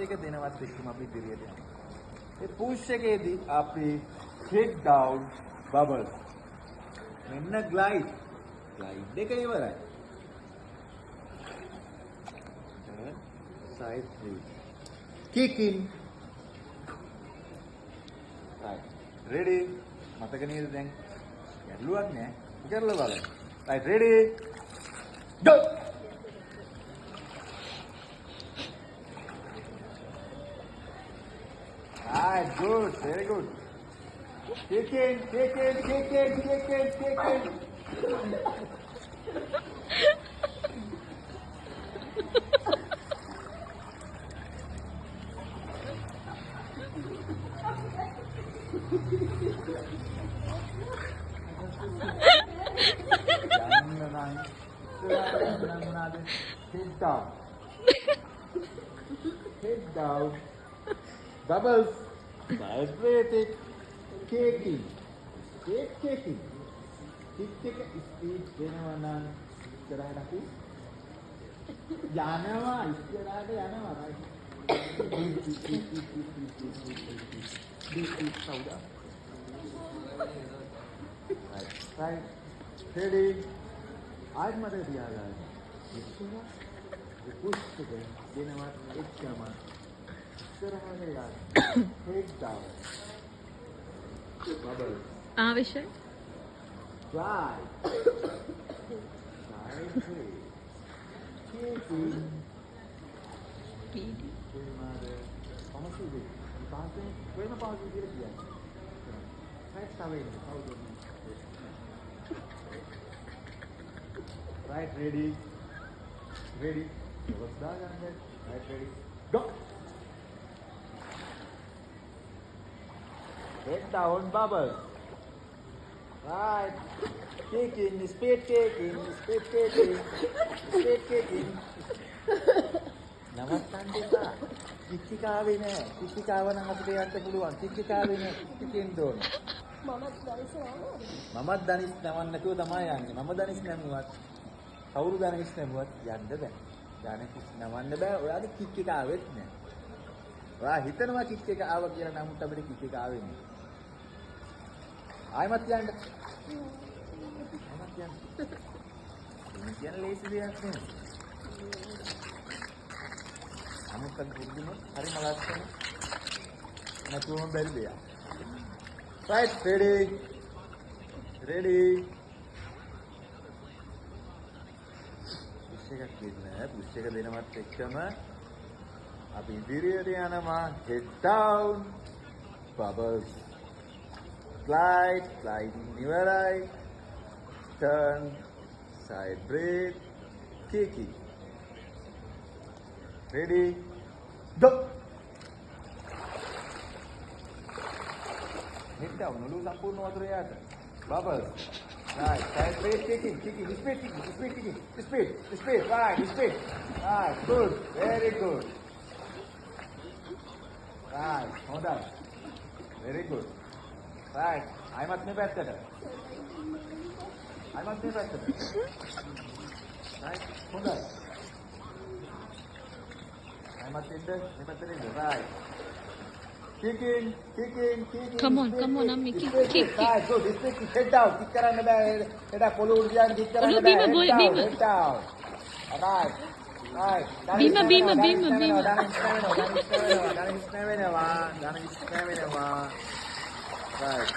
එක දෙනවත් එක්කම අපි ඉදිරියට යනවා. ඒ පුෂ් එකේදී අපි head down bubbles. මෙන්න glide. glide එක ඉවරයි. Turn side breathe. Kick in. Right. Ready? මතක නේද දැන්? ගැටලුවක් නෑ. කරලා බලන්න. Right, ready? Go. Right, good, very good. Kick in, kick in, kick in, kick in, kick in. Head down. Head down. Bubbles. Vibrating. Kicking. Kicking. Kick speed දෙනවා නම් ඉස්සරහට අපි යනවා ඉස්සරහට යනවා right. Right. Ready. आज मदद दिया गया है push today දෙනවා එක්කම ඉස්සරහට යන්න head down bubble ආවිෂය fly side breathe kicking video දෙමාර කොහොමද පාසෙන් වෙන පාසෙන් කියලා කියන්නේ right away කවුද right ready ready what's that right ready go head down bubble right kicking speed kicking නවත්තන්න එපා කිච්චිකාවේ නෑ කිච්චිකාව නම් අපිට යන්න පුළුවන් කිච්චිකාවේ නෑ කිච්චිකෙන්න ඕන මමත් දනිස් නවන්න නැතුව තමයි යන්නේ මම දනිස් නැමුවත් කවුරු දනිස් නැමුවත් යන්න බෑ යන්නේ නවන්න බෑ ඔයාගේ කිච් එක ආවෙත් නෑ ඔයා හිතනවා කිච් එක ආව කියලා නමුත් අපිට කිච් එක ආවේ නෑ ආයෙමත් යන්න කියන ලේසි දෙයක් නෙමෙයි නමුත් අපි පුරුදුනොත් හරිම ලස්සන නැතුවම බැරි දෙයක් right ready push එකක් දෙන්න push එක දෙනවත් එක්කම අපි ඉදිරියට යනවා head down bubbles gliding ඉවරයි turn side breathe kicking ready go head down nulu සම්පූර්ණ වතුර යට bubbles right side breathe kicking speed right good very good right හොඳයි very good right ආයිමත් මේ පැත්තට right හොඳයි ආයිමත් එන්න මේ පැත්තට එන්න right kicking come on ammi kick right good speed head down kick කරන්න බෑ එඩ පොළොව උඩින් kick කරන්න බෑ head down right බීම දනිස් නැවෙනවා right